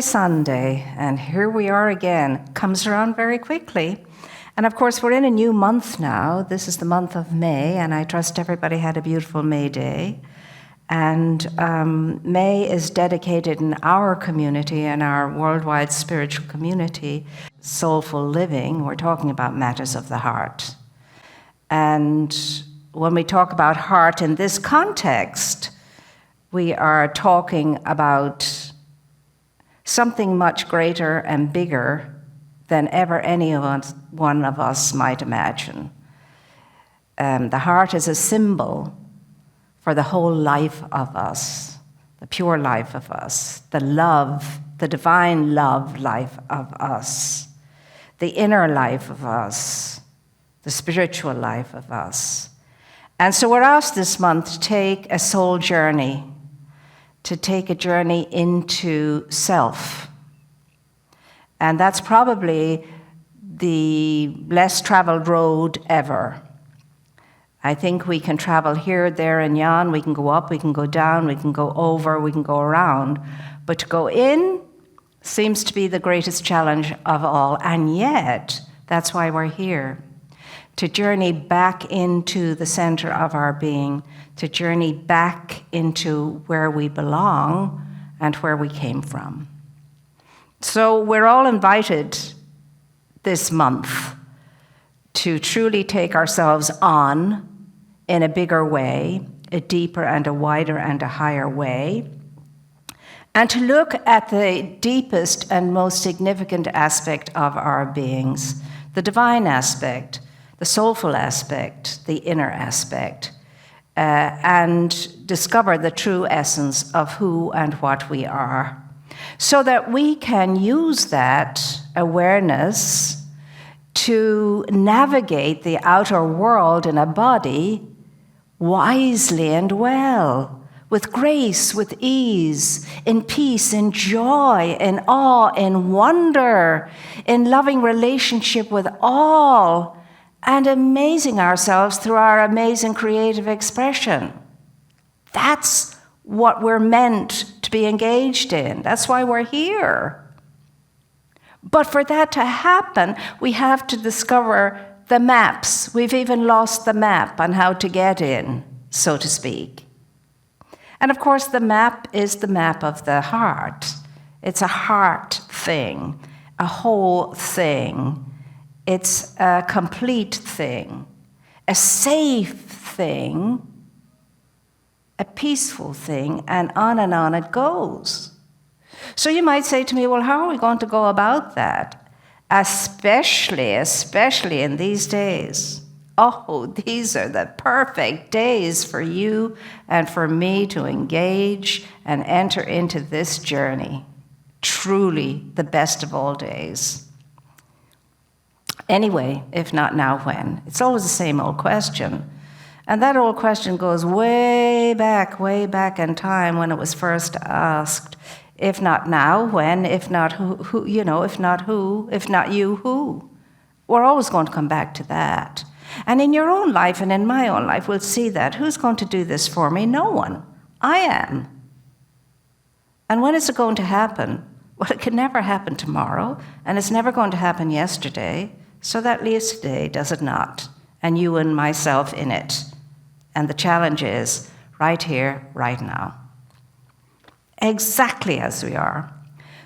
Sunday, and here we are again. Comes around very quickly. And of course, we're in a new month now. This is the month of May, and I trust everybody had a beautiful May Day. And May is dedicated in our community, in our worldwide spiritual community, soulful living. We're talking about matters of the heart. And when we talk about heart in this context, we are talking about something much greater and bigger than ever one of us might imagine. The heart is a symbol for the whole life of us, the pure life of us, the love, the divine love life of us, the inner life of us, the spiritual life of us. And so we're asked this month to take a soul journey, to take a journey into self. And that's probably the less traveled road ever. I think we can travel here, there, and yon. We can go up, we can go down, we can go over, we can go around. But to go in seems to be the greatest challenge of all. And yet, that's why we're here. To journey back into the center of our being, to journey back into where we belong and where we came from. So we're all invited this month to truly take ourselves on in a bigger way, a deeper and a wider and a higher way, and to look at the deepest and most significant aspect of our beings, the divine aspect, the soulful aspect, the inner aspect, and discover the true essence of who and what we are, so that we can use that awareness to navigate the outer world in a body wisely and well, with grace, with ease, in peace, in joy, in awe, in wonder, in loving relationship with all, and amazing ourselves through our amazing creative expression. That's what we're meant to be engaged in. That's why we're here. But for that to happen, we have to discover the maps. We've even lost the map on how to get in, so to speak. And of course, the map is the map of the heart. It's a heart thing, a whole thing. It's a complete thing, a safe thing, a peaceful thing, and on it goes. So you might say to me, well, how are we going to go about that? Especially in these days. Oh, these are the perfect days for you and for me to engage and enter into this journey. Truly the best of all days. Anyway, if not now, when? It's always the same old question. And that old question goes way back in time when it was first asked. If not now, when? If not who, if not who? If not you, who? We're always going to come back to that. And in your own life and in my own life, we'll see that. Who's going to do this for me? No one. I am. And when is it going to happen? Well, it can never happen tomorrow, and it's never going to happen yesterday. So that leaves today, does it not? And you and myself in it. And the challenge is right here, right now. Exactly as we are.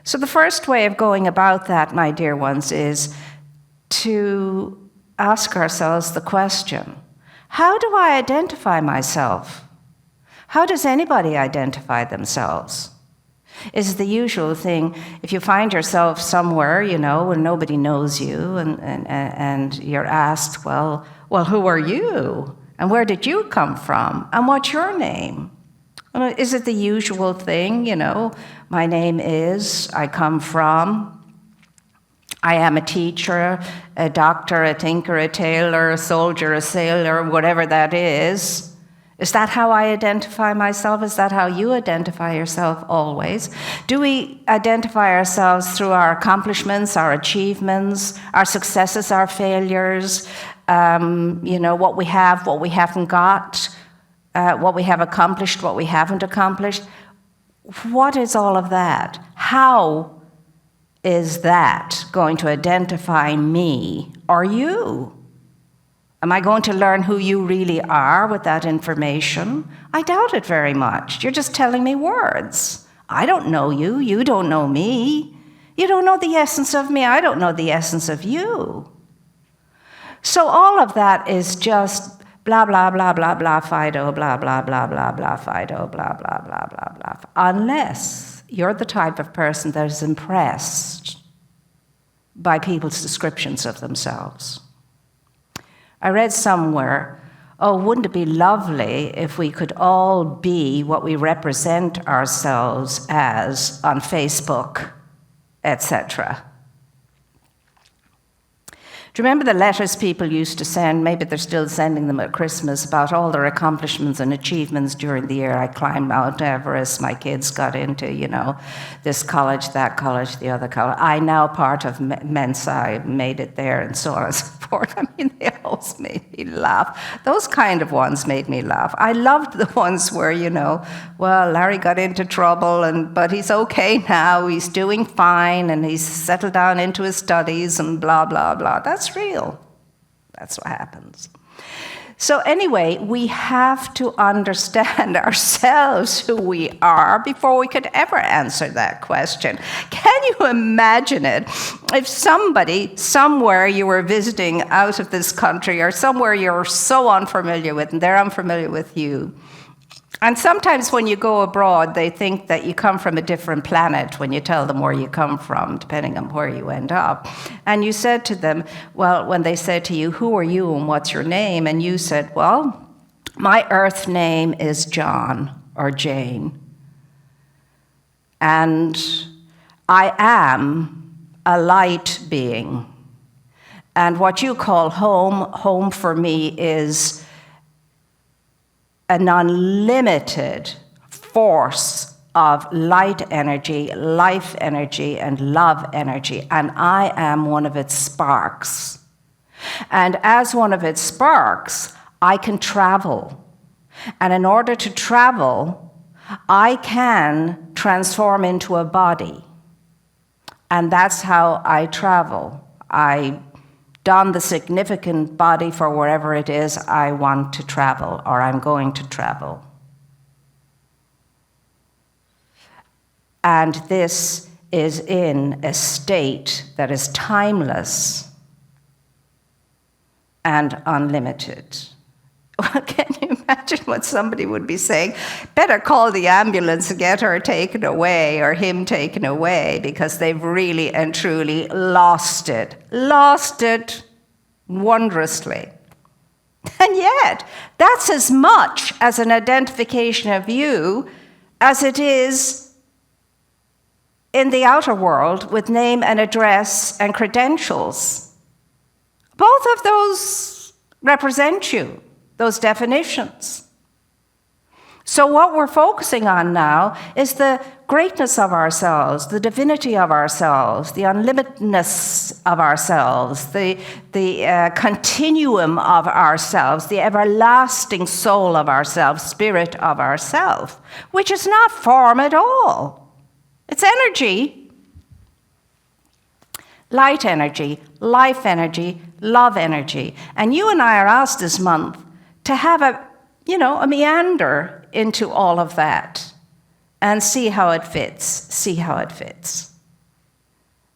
So the first way of going about that, my dear ones, is to ask ourselves the question, how do I identify myself? How does anybody identify themselves? Is the usual thing, if you find yourself somewhere, and nobody knows you, and you're asked, well, who are you? And where did you come from? And what's your name? Is it the usual thing, my name is, I come from, I am a teacher, a doctor, a tinker, a tailor, a soldier, a sailor, whatever that is. Is that how I identify myself? Is that how you identify yourself always? Do we identify ourselves through our accomplishments, our achievements, our successes, our failures, what we have, what we haven't got, what we have accomplished, what we haven't accomplished? what is all of that? How is that going to identify me or you? Am I going to learn who you really are with that information? I doubt it very much. You're just telling me words. I don't know you. You don't know me. You don't know the essence of me. I don't know the essence of you. So all of that is just blah, blah, blah, blah, blah, Fido, blah, blah, blah, blah, blah, Fido, blah, blah, blah, blah, blah. Unless you're the type of person that is impressed by people's descriptions of themselves. I read somewhere, oh, wouldn't it be lovely if we could all be what we represent ourselves as on Facebook, etc. Do you remember the letters people used to send? Maybe they're still sending them at Christmas about all their accomplishments and achievements during the year. I climbed Mount Everest. My kids got into, this college, that college, the other college. I now part of Mensa. I made it there and so on and so forth. I mean, they always made me laugh. Those kind of ones made me laugh. I loved the ones where, well, Larry got into trouble, but he's okay now. He's doing fine, and he's settled down into his studies and blah, blah, blah. That's real. That's what happens. So anyway, we have to understand ourselves, who we are, before we could ever answer that question. Can you imagine it if somebody, somewhere you were visiting out of this country, or somewhere you're so unfamiliar with, and they're unfamiliar with you, and sometimes when you go abroad, they think that you come from a different planet when you tell them where you come from, depending on where you end up. And you said to them, well, when they said to you, who are you and what's your name? And you said, well, my earth name is John or Jane. And I am a light being. And what you call home for me is an unlimited force of light energy, life energy, and love energy, and I am one of its sparks. And as one of its sparks, I can travel. And in order to travel, I can transform into a body. And that's how I travel. I don the significant body for wherever it is I want to travel, or I'm going to travel. And this is in a state that is timeless and unlimited. Can you imagine what somebody would be saying? Better call the ambulance and get her taken away, or him taken away, because they've really and truly lost it wondrously. And yet, that's as much as an identification of you as it is in the outer world with name and address and credentials. Both of those represent you, those definitions. So what we're focusing on now is the greatness of ourselves, the divinity of ourselves, the unlimitedness of ourselves, the continuum of ourselves, the everlasting soul of ourselves, spirit of ourself, which is not form at all. It's energy. Light energy, life energy, love energy. And you and I are asked this month to have a meander into all of that and see how it fits.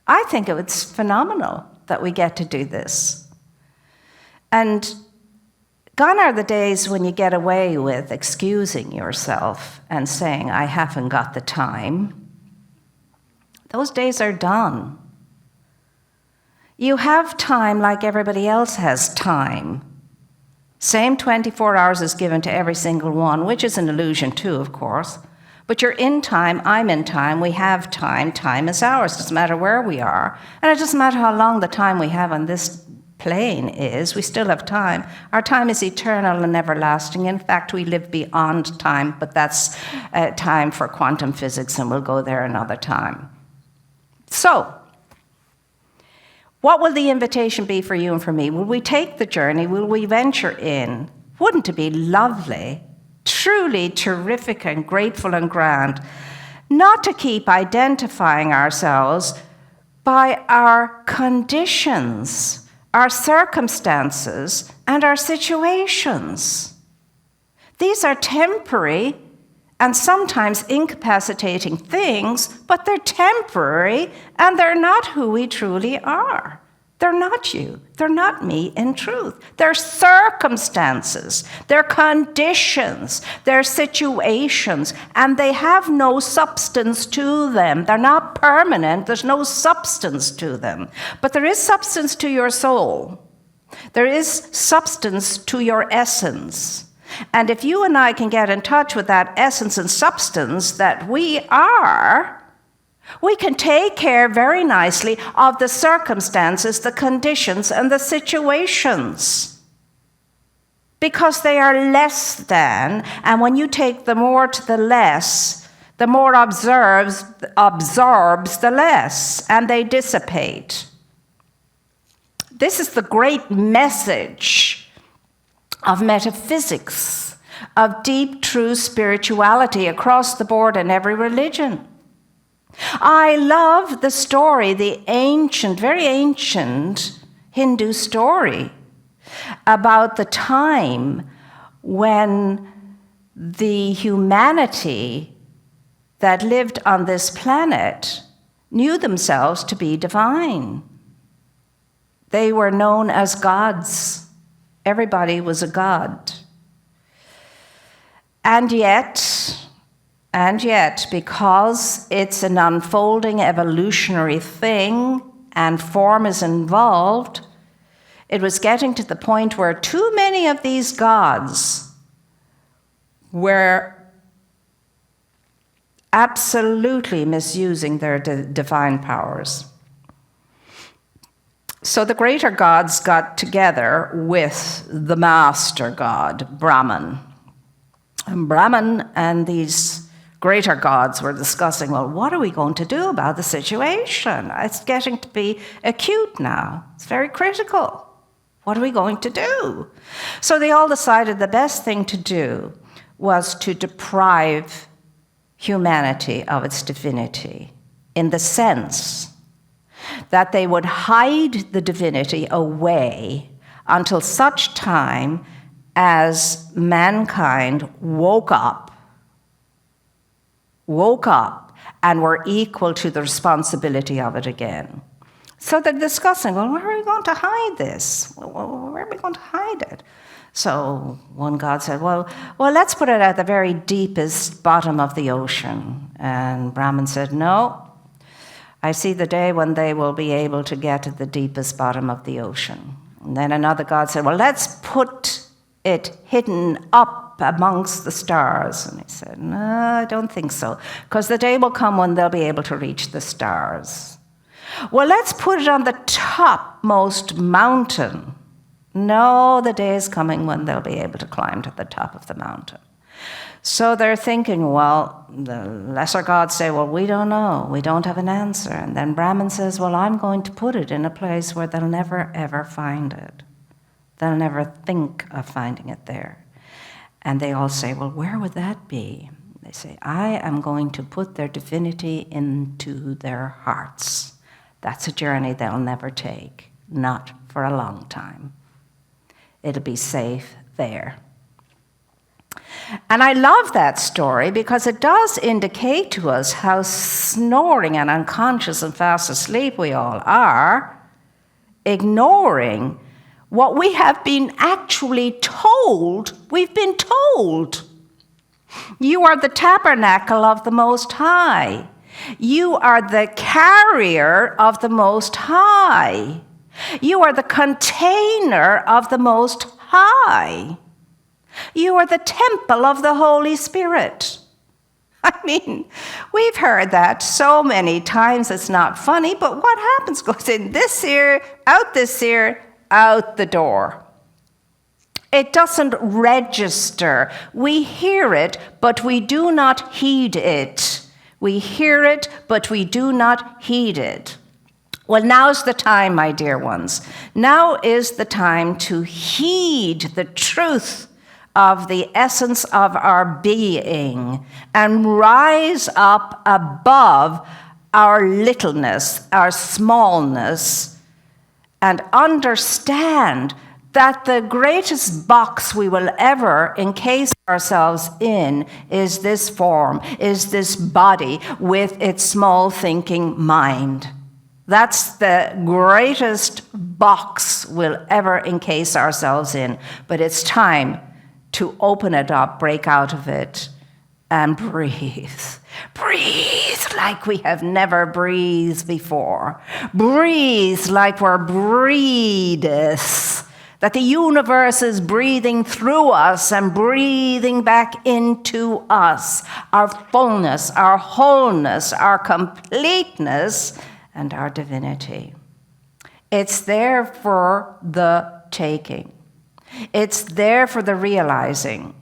I think it's phenomenal that we get to do this. And gone are the days when you get away with excusing yourself and saying, I haven't got the time. Those days are done. You have time like everybody else has time. Same 24 hours is given to every single one, which is an illusion too, of course. But you're in time, I'm in time, we have time, time is ours. It doesn't matter where we are. And it doesn't matter how long the time we have on this plane is, we still have time. Our time is eternal and everlasting. In fact, we live beyond time, but that's time for quantum physics, and we'll go there another time. So, what will the invitation be for you and for me? Will we take the journey? Will we venture in? Wouldn't it be lovely, truly terrific and grateful and grand not to keep identifying ourselves by our conditions, our circumstances, and our situations. These are temporary and sometimes incapacitating things, but they're temporary and they're not who we truly are. They're not you. They're not me in truth. They're circumstances. They're conditions. They're situations. And they have no substance to them. They're not permanent. There's no substance to them. But there is substance to your soul. There is substance to your essence. And if you and I can get in touch with that essence and substance that we are, we can take care very nicely of the circumstances, the conditions, and the situations. Because they are less than, and when you take the more to the less, the more absorbs the less, and they dissipate. This is the great message of metaphysics, of deep, true spirituality across the board in every religion. I love the story, the ancient, very ancient Hindu story about the time when the humanity that lived on this planet knew themselves to be divine. They were known as gods. Everybody was a god. And yet, because it's an unfolding evolutionary thing and form is involved, it was getting to the point where too many of these gods were absolutely misusing their divine powers. So the greater gods got together with the master god, Brahman. And Brahman and these greater gods were discussing, well, what are we going to do about the situation? It's getting to be acute now. It's very critical. What are we going to do? So they all decided the best thing to do was to deprive humanity of its divinity, in the sense that they would hide the divinity away until such time as mankind woke up and were equal to the responsibility of it again. So they're discussing, well, where are we going to hide this? Where are we going to hide it? So one god said, well, let's put it at the very deepest bottom of the ocean. And Brahman said, no, I see the day when they will be able to get to the deepest bottom of the ocean. And then another god said, well, let's put it hidden up amongst the stars. And he said, no, I don't think so, because the day will come when they'll be able to reach the stars. Well, let's put it on the topmost mountain. No, the day is coming when they'll be able to climb to the top of the mountain. So they're thinking, well, the lesser gods say, well, we don't know. We don't have an answer. And then Brahman says, well, I'm going to put it in a place where they'll never, ever find it. They'll never think of finding it there. And they all say, well, where would that be? They say, I am going to put their divinity into their hearts. That's a journey they'll never take, not for a long time. It'll be safe there. And I love that story because it does indicate to us how snoring and unconscious and fast asleep we all are, ignoring what we have been actually told. We've been told. You are the tabernacle of the Most High. You are the carrier of the Most High. You are the container of the Most High. You are the temple of the Holy Spirit. I mean, we've heard that so many times it's not funny, but what happens? Goes in this ear, out the door. It doesn't register. We hear it, but we do not heed it. We hear it, but we do not heed it. Well, now's the time, my dear ones. Now is the time to heed the truth of the essence of our being and rise up above our littleness, our smallness, and understand that the greatest box we will ever encase ourselves in is this form, is this body with its small thinking mind. That's the greatest box we'll ever encase ourselves in. But it's time to open it up, break out of it, and breathe. Breathe like we have never breathed before. Breathe like we're breatheth. That the universe is breathing through us and breathing back into us. Our fullness, our wholeness, our completeness, and our divinity. It's there for the taking. It's there for the realizing.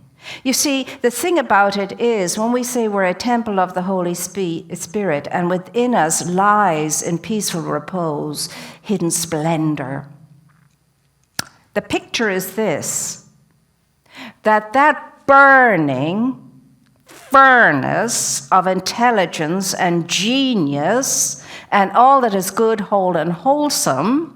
You see, the thing about it is, when we say we're a temple of the Holy Spirit, and within us lies in peaceful repose, hidden splendor, the picture is this, that burning furnace of intelligence and genius and all that is good, whole, and wholesome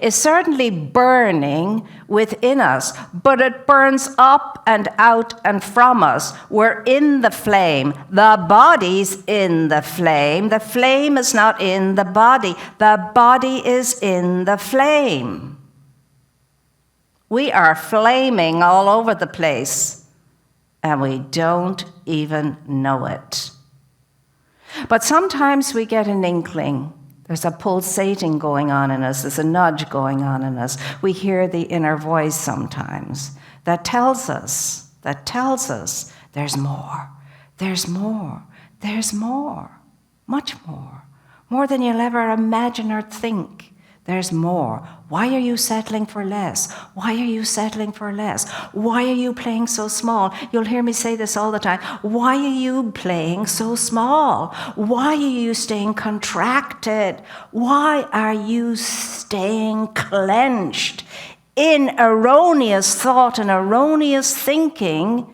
is certainly burning within us, but it burns up and out and from us. We're in the flame. The body's in the flame. The flame is not in the body. The body is in the flame. We are flaming all over the place, and we don't even know it. But sometimes we get an inkling. There's a pulsating going on in us. There's a nudge going on in us. We hear the inner voice sometimes that tells us there's more, there's more, there's more, much more than you'll ever imagine or think. There's more. Why are you settling for less? Why are you settling for less? Why are you playing so small? You'll hear me say this all the time. Why are you playing so small? Why are you staying contracted? Why are you staying clenched in erroneous thought and erroneous thinking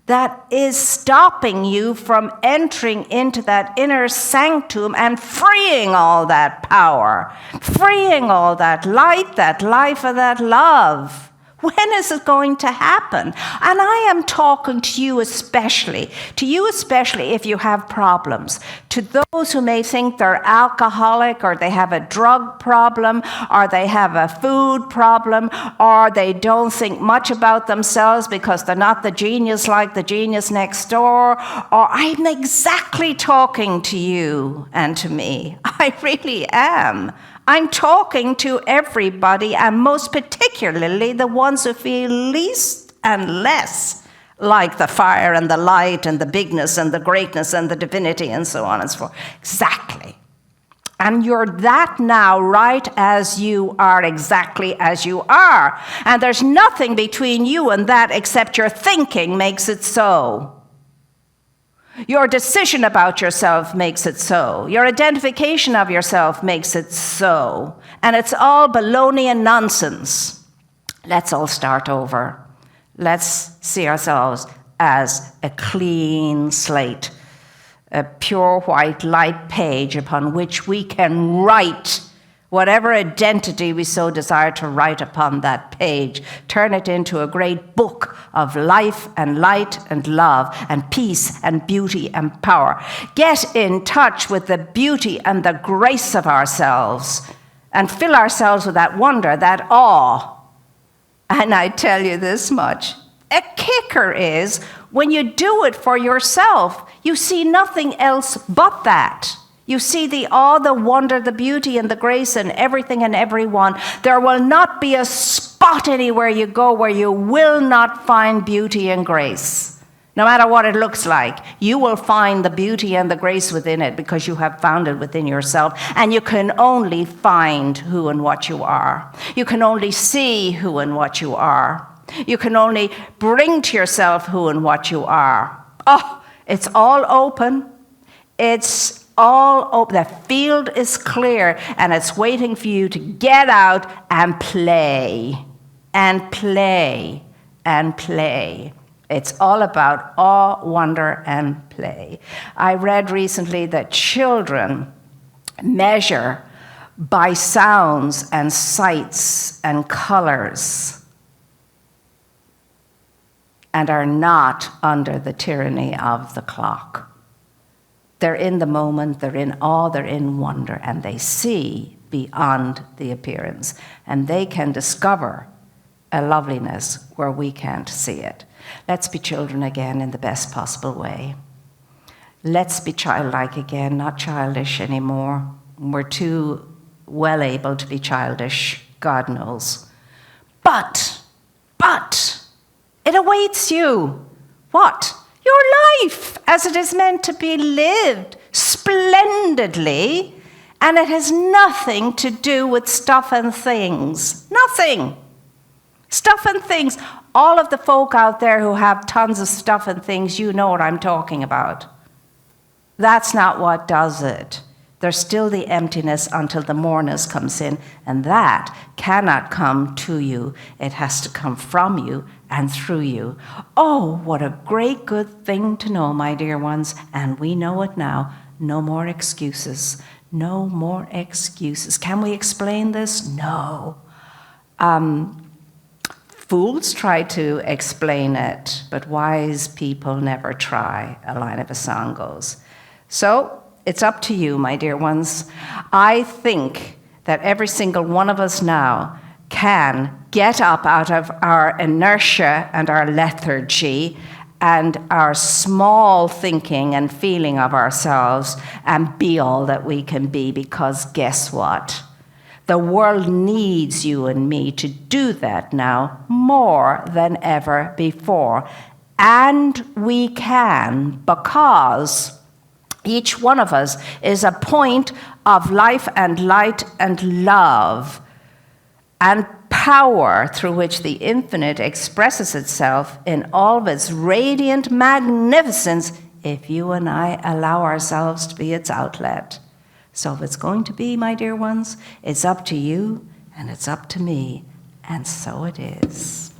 that is stopping you from entering into that inner sanctum and freeing all that power, freeing all that light, that life, and that love? When is it going to happen? And I am talking to you especially if you have problems, to those who may think they're alcoholic, or they have a drug problem, or they have a food problem, or they don't think much about themselves because they're not the genius like the genius next door, or I'm exactly talking to you and to me. I really am. I'm talking to everybody, and most particularly the ones who feel least and less like the fire and the light and the bigness and the greatness and the divinity and so on and so forth. Exactly. And you're that now, right as you are, exactly as you are. And there's nothing between you and that except your thinking makes it so. Your decision about yourself makes it so. Your identification of yourself makes it so. And it's all baloney and nonsense. Let's all start over. Let's see ourselves as a clean slate, a pure white light page upon which we can write whatever identity we so desire to write upon that page. Turn it into a great book of life and light and love and peace and beauty and power. Get in touch with the beauty and the grace of ourselves and fill ourselves with that wonder, that awe. And I tell you this much, a kicker is when you do it for yourself, you see nothing else but that. You see the awe, the wonder, the beauty, and the grace in everything and everyone. There will not be a spot anywhere you go where you will not find beauty and grace. No matter what it looks like, you will find the beauty and the grace within it because you have found it within yourself. And you can only find who and what you are. You can only see who and what you are. You can only bring to yourself who and what you are. Oh, it's all open. It's all open. The field is clear, and it's waiting for you to get out and play, and play, and play. It's all about awe, wonder, and play. I read recently that children measure by sounds and sights and colors and are not under the tyranny of the clock. They're in the moment, they're in awe, they're in wonder, and they see beyond the appearance. And they can discover a loveliness where we can't see it. Let's be children again in the best possible way. Let's be childlike again, not childish anymore. We're too well able to be childish, God knows. But, it awaits you. What? Your life as it is meant to be lived splendidly, and it has nothing to do with stuff and things. Nothing. Stuff and things. All of the folk out there who have tons of stuff and things, you know what I'm talking about. That's not what does it. There's still the emptiness until the mourners comes in, and that cannot come to you. It has to come from you and through you. Oh, what a great good thing to know, my dear ones, and we know it now. No more excuses. No more excuses. Can we explain this? No. Fools try to explain it, but wise people never try, a line of a song goes. So, it's up to you, my dear ones. I think that every single one of us now can get up out of our inertia and our lethargy and our small thinking and feeling of ourselves and be all that we can be, because guess what? The world needs you and me to do that now more than ever before. And we can, because each one of us is a point of life and light and love and power through which the infinite expresses itself in all of its radiant magnificence if you and I allow ourselves to be its outlet. So if it's going to be, my dear ones, it's up to you and it's up to me, and so it is.